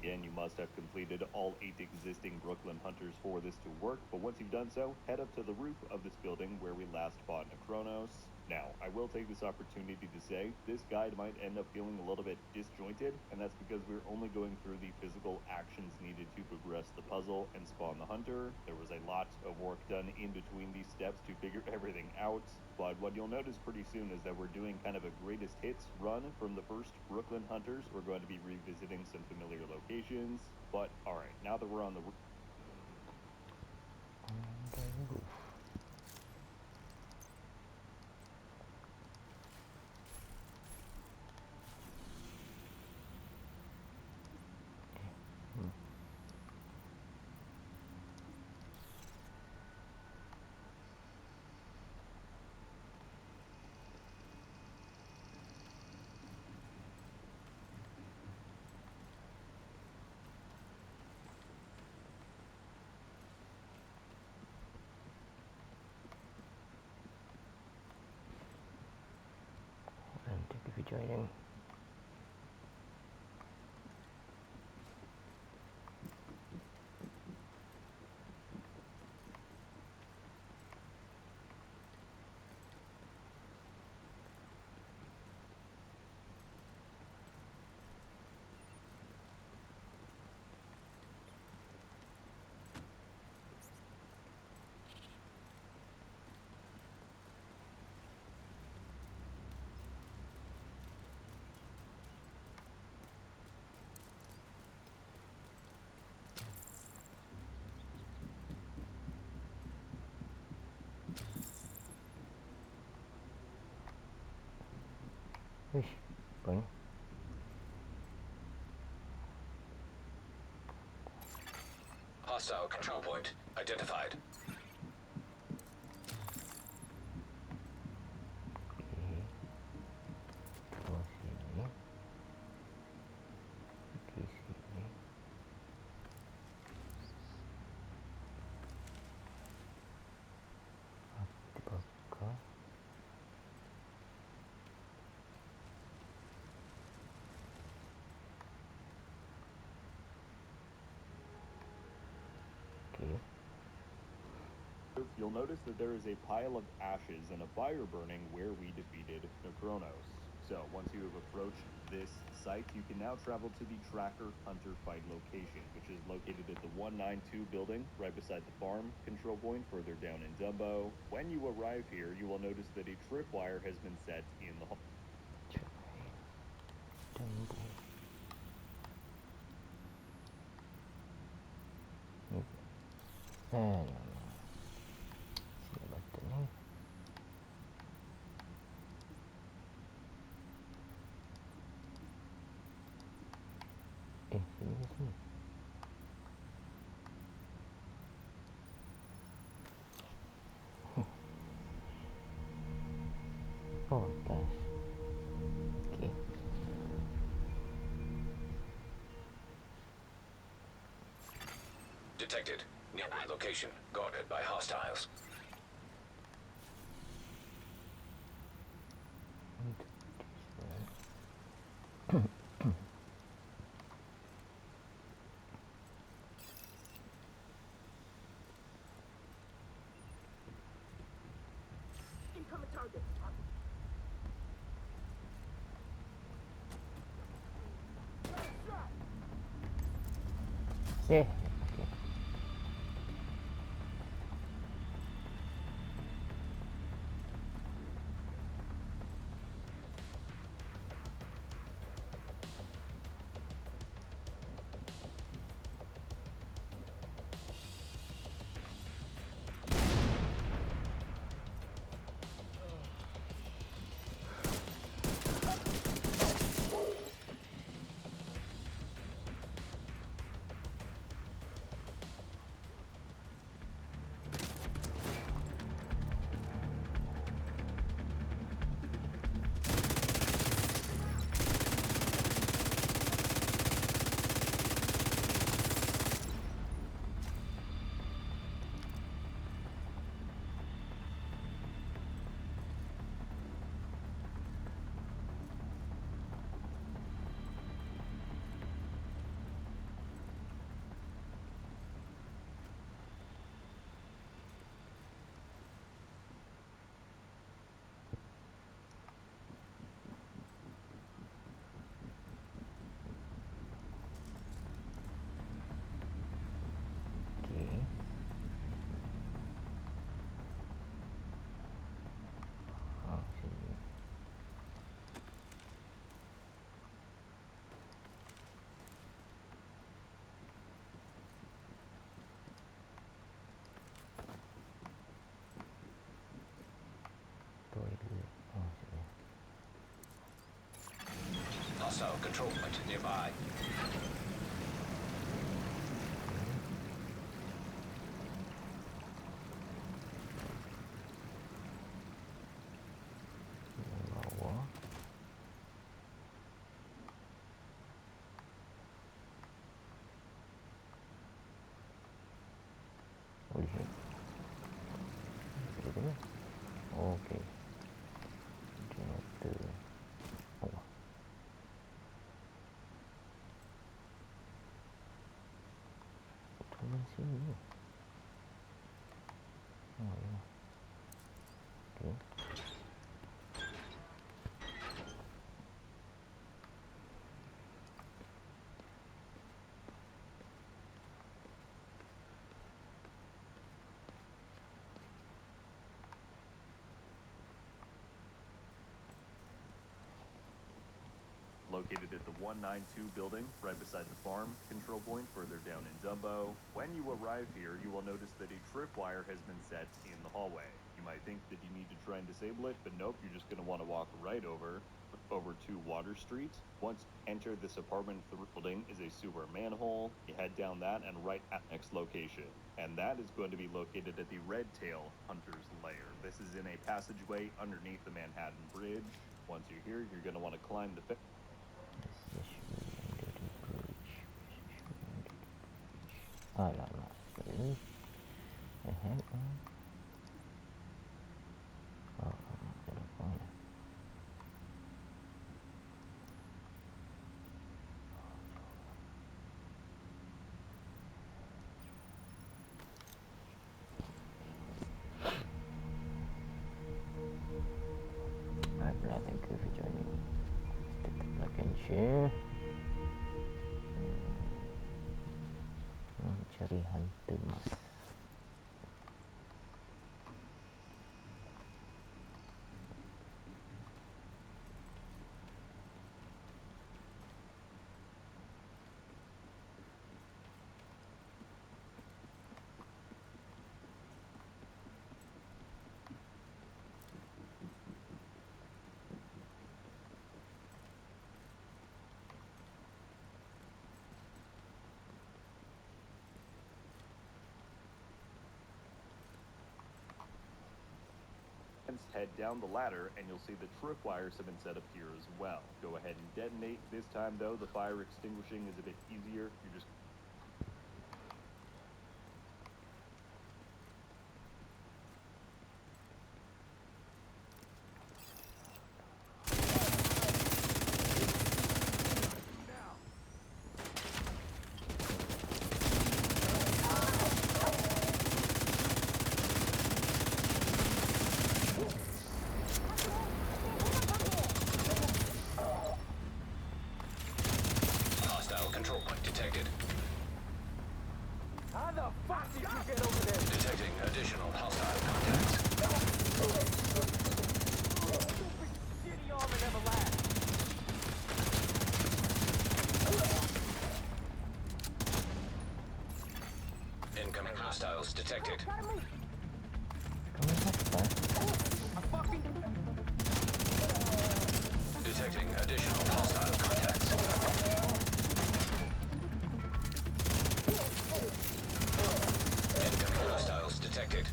again, you must have completed all 8 existing Brooklyn Hunters for this to work, but once you've done so, head up to the roof of this building where we last fought Necronos. Now, I will take this opportunity to say, this guide might end up feeling a little bit disjointed, and that's because we're only going through the physical actions needed to progress the puzzle and spawn the hunter. There was a lot of work done in between these steps to figure everything out, but what you'll notice pretty soon is that we're doing kind of a greatest hits run from the first Brooklyn Hunters. We're going to be revisiting some familiar locations, but alright, now that we're on the And thank you for joining. Wish, bunny. Hostile control point identified. Bawah sini. Di sini. Apakah okay. You'll notice that there is a pile of ashes and a fire burning where we defeated Necronos. So, once you have approached this site, you can now travel to the Tracker Hunter Fight location, which is located at the 192 building, right beside the farm control point further down in Dumbo. When you arrive here, you will notice that a tripwire has been set in the hall. Tunggu. Sini button ni. Sini ke sini? Oh, atas. Okay. Detected. Nearby location guarded by hostiles. Incoming target. Okay. control point nearby. Bawah. Oh, di sini. Gitu ya. Oke. Generator. Oh. Turun sini. Oh, ya. Oke. Located at the 192 building, right beside the farm control point further down in Dumbo. When you arrive here, you will notice that a tripwire has been set in the hallway. You might think that you need to try and disable it, but nope, you're just going to want to walk right over to Water Street. Once you enter this apartment building is a sewer manhole. You head down that and right at next location. And that is going to be located at the Red Tail Hunter's Lair. This is in a passageway underneath the Manhattan Bridge. Once you're here, you're going to want to climb the fence. Alamak, sorry. I had one. Oh, telepon. Baiklah, thank you for joining. Tetap like and share. Mencari hantu mas. Head down the ladder and you'll see the tripwires have been set up here as well. Go ahead and detonate. This time though, the fire extinguishing is a bit easier. You're just Hostile control point detected. How the fuck did you get over there? Detecting additional hostile contacts. Stupid shitty armor never lasts. Incoming hostiles detected. Kamu apa? Detecting additional hostile contacts. Incoming hostiles detected.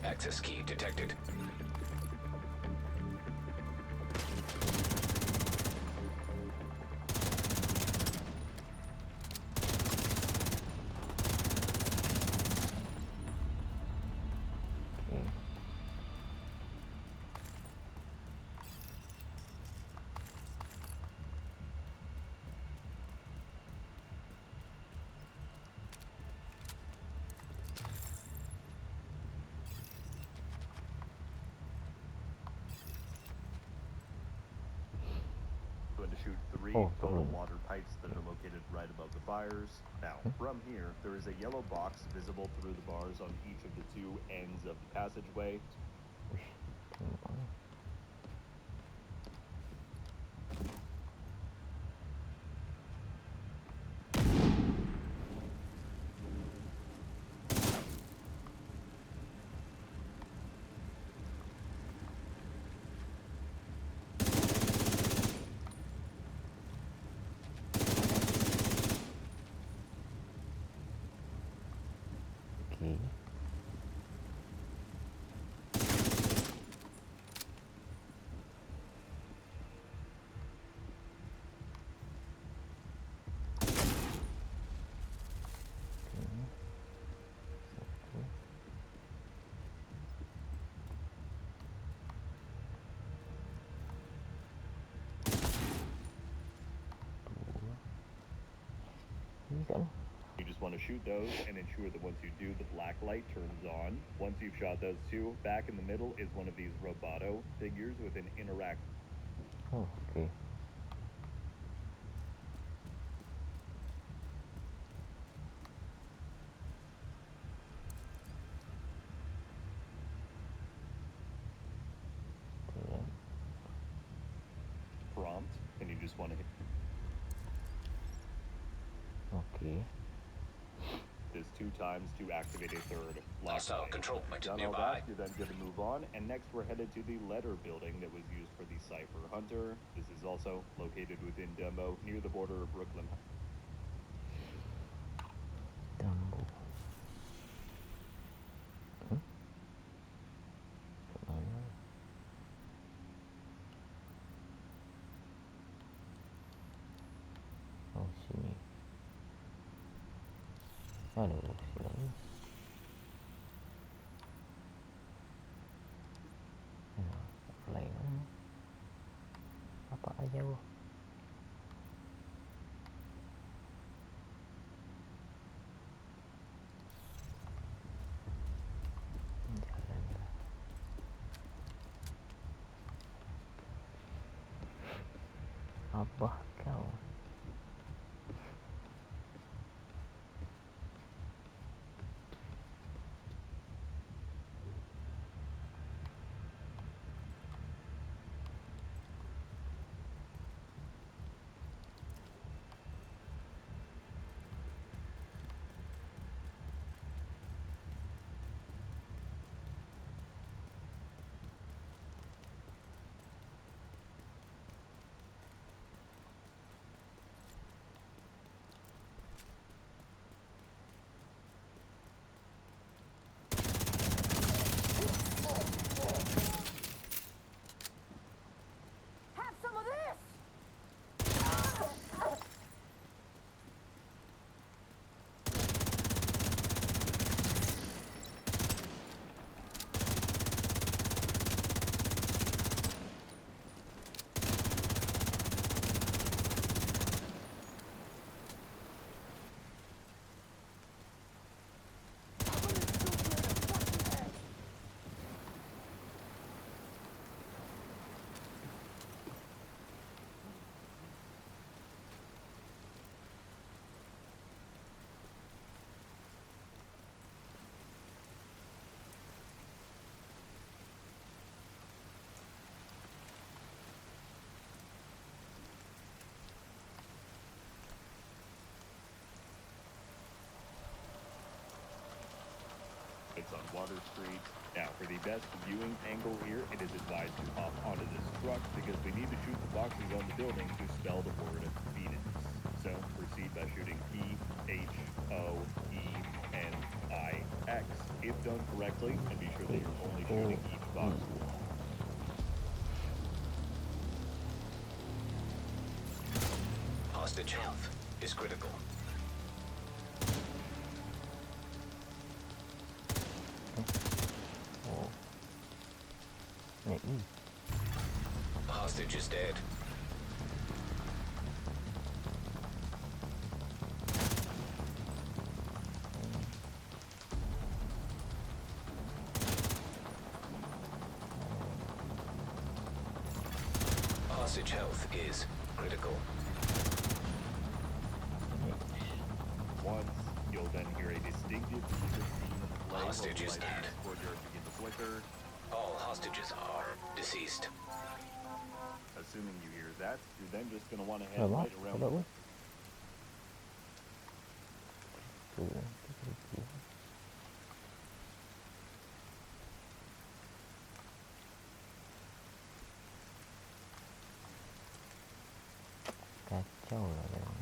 Access key detected. Okay. going to shoot 3 Oh, total turun. water pipes that are located right above the fires. Now, from here, there is a yellow box visible through the bars on each of the 2 ends of the passageway. Wih, terbang. kan? You just want to shoot those and ensure that once you do, the black light turns on. Once you've shot those two, back in the middle is one of these roboto figures with an interact. Oh, okay. Alright. Prompt, and you just want to hit Okay. this 2 times to activate a third black Hostile light. control point Done all nearby. that, you're then going to move on, and next we're headed to the letter building that was used for the Cypher Hunter. This is also located within Dumbo, near the border of Brooklyn. Dumbo. Kemana? Oh, sini. Aduh, sini. Nah, lain. Apa aja, Bu? Jalannya. Abah kau. Have some of this! It's on Water Street. Now, for the best viewing angle here, it is advised to hop onto this truck because we need to shoot the boxes on the building to spell the word Phoenix. So, proceed by shooting P-H-O-E-N-I-X if done correctly, and be sure that you're only shooting each box. Hostage health is critical. Oh. Naik ni. Hostage is dead. Hostage health is critical. Once, you'll then hear a distinctive music theme play while Hostage the is lights in dead. this courtyard begin to flicker. All hostages are deceased. Assuming you hear that, you're then just going to want to head Alamak, right around. apa? Tu, tu. Kacau lah memang.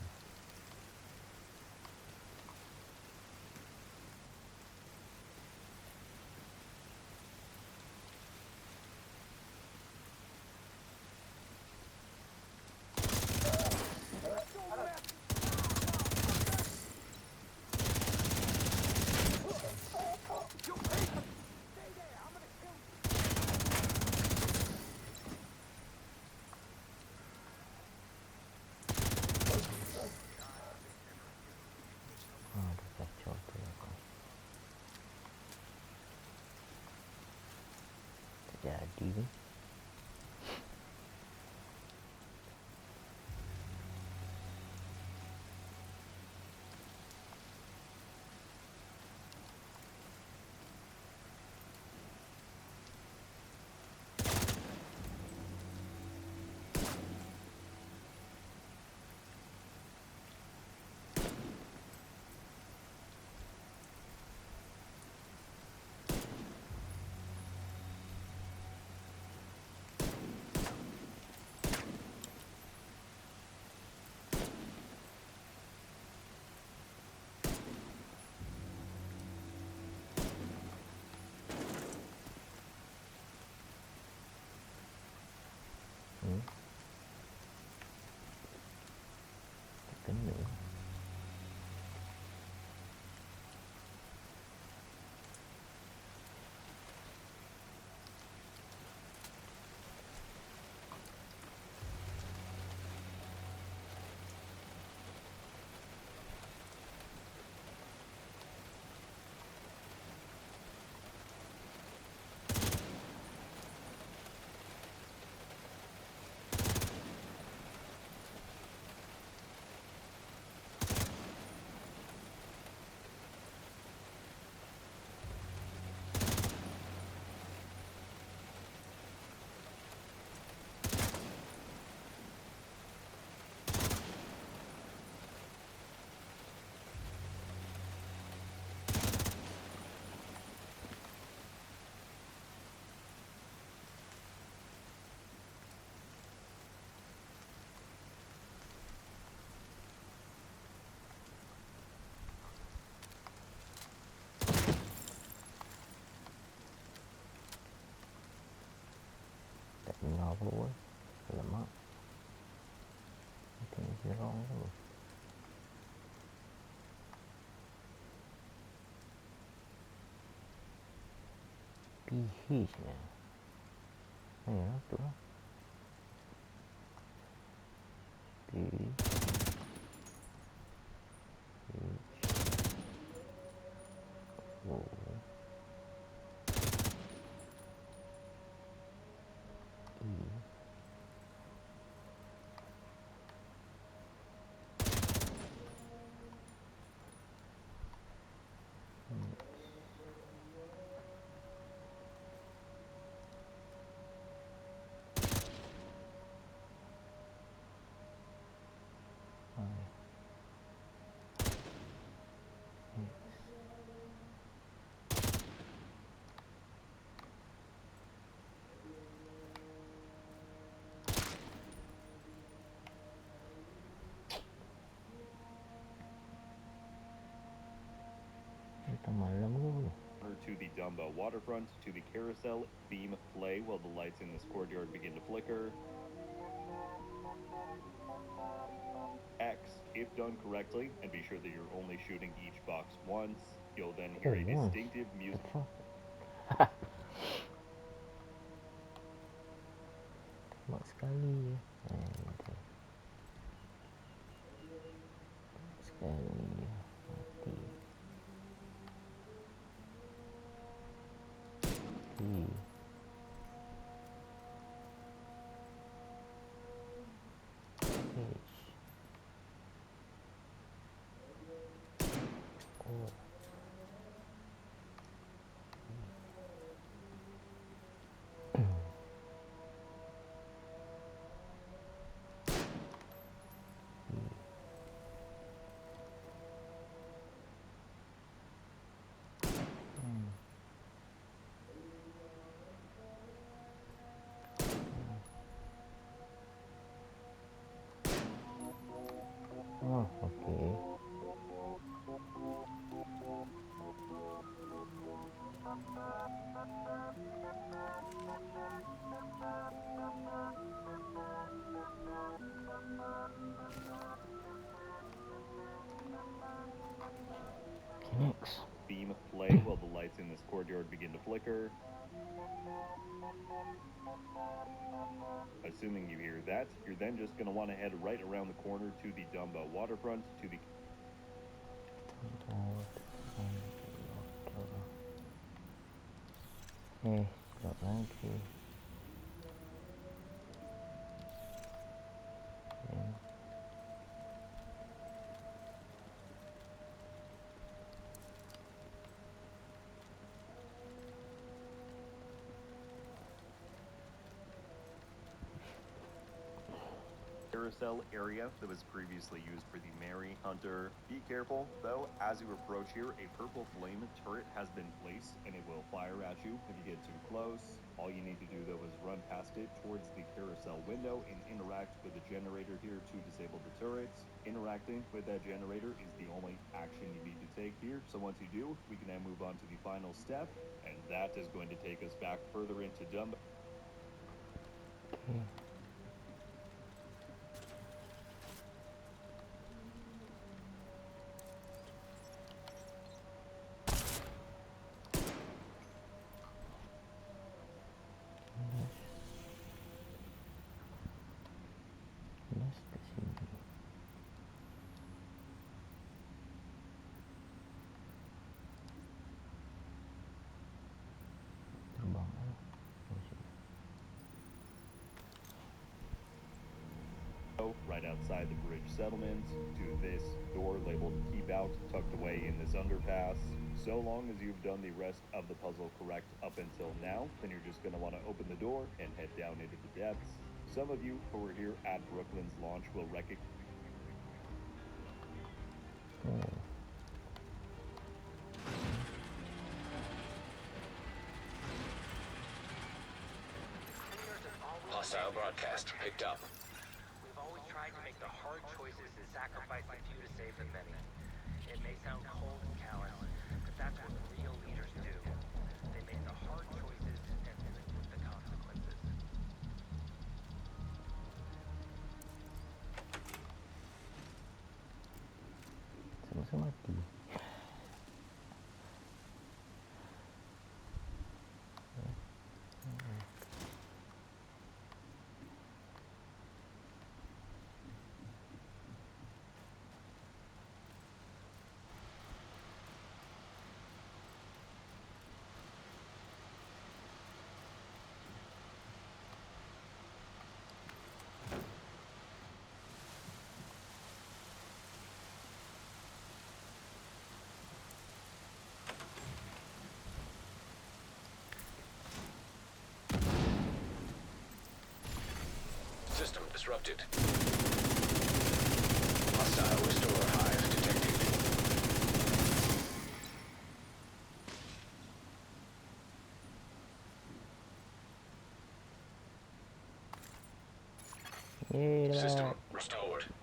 TV. Tính nữa. Ngọt luôn á, lemak. Ini jerong tu. pH-nya. Ya, tu lah. pH. Oh. Kita malam dulu. To the Dumbo waterfront, to the carousel, beam play while the lights in this courtyard begin to flicker. X, if done correctly, and be sure that you're only shooting each box once, you'll then hear a once? distinctive music. Tembak sekali je. Sekali je. Mati. Oh. Oh, okay. Next. Beam play while the lights in this courtyard begin to flicker. Assuming you hear that, you're then just going to want to head right around the corner to the Dumbo waterfront, to the... Stop lagi. carousel area that was previously used for the Mary Hunter. Be careful, though, as you approach here, a purple flame turret has been placed and it will fire at you if you get too close. All you need to do, though, is run past it towards the carousel window and interact with the generator here to disable the turrets. Interacting with that generator is the only action you need to take here. So once you do, we can then move on to the final step, and that is going to take us back further into Dumbo. Okay. Let's ke sini. Terbang kan? Oh, sini. Right outside the bridge settlement to this door labeled keep out tucked away in this underpass. So long as you've done the rest of the puzzle correct up until now, then you're just going to want to open the door and head down into the depths. Some of you who were here at Brooklyn's launch will recognize Oh. Hostile broadcast picked up. We've always tried to make the hard choices and sacrifice the few to save the many. It may sound cold and callous, but that's what real leaders do. They make the hard choices and live with the consequences. Sama-sama mati. System disrupted. Hostile restore hive detected. Yeay, System dapat. restored.